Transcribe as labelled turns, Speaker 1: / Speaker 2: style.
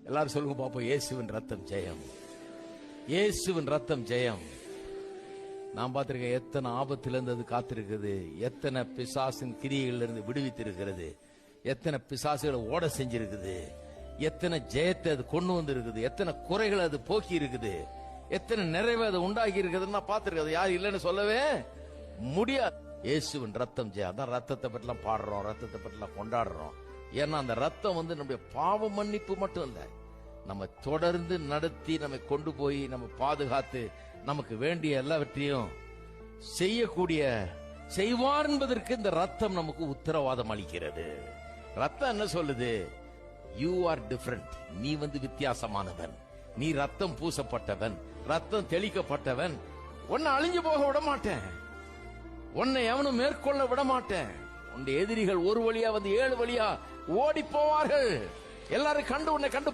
Speaker 1: எல்லாரும் சொல்லுங்க பாப்போம், இயேசுவின் ரத்தம் ஜெயம், இயேசுவின் ரத்தம் ஜெயம். நான் பார்த்திருக்கேன் எத்தனை ஆபத்திலிருந்து அது காத்திருக்குது, எத்தனை பிசாசின் கிரியைகள் இருந்து விடுவித்திருக்கிறது, எத்தனை பிசாசுகளை ஓட செஞ்சிருக்குது, எத்தனை ஜெயத்தை அது கொண்டு வந்திருக்குது, எத்தனை குறைகளை அது போக்கி இருக்குது, எத்தனை நிறைவை அது உண்டாக்கி இருக்குதுன்னு நான் பார்த்திருக்கேன். யாரும் இல்லைன்னு சொல்லவே முடியாது. இயேசுவின் ரத்தம் ஜெயம். அதான் ரத்தத்தை பற்றிலாம் பாடுறோம், ரத்தத்தை பற்றிலாம் கொண்டாடுறோம். ஏன்னா அந்த ரத்தம் நம்முடைய பாவ மன்னிப்பு மட்டும் இல்ல, நம்ம தொடர்ந்து நடத்தி நம்ம கொண்டு போய் நம்ம பாதுகாத்து நமக்கு வேண்டிய எல்லாவற்றையும் செய்வார் என்பதற்கு இந்த ரத்தம் நமக்கு உத்தரவாதம் அளிக்கிறது. ரத்தம் என்ன சொல்லுது? யூ ஆர் டிஃபரண்ட், நீ வித்தியாசமானவன், நீ ரத்தம் பூசப்பட்டவன், ரத்தம் தெளிக்கப்பட்டவன், உன்னை அழிஞ்சு போக விட மாட்டேன், உன்னை எவனும் மேற்கொள்ள விட மாட்டேன். உன்னுடைய எதிரிகள் ஒரு வழியா 7 வழியா ஓடி போவார்கள். எல்லாரும் கண்டு உன்னை கண்டு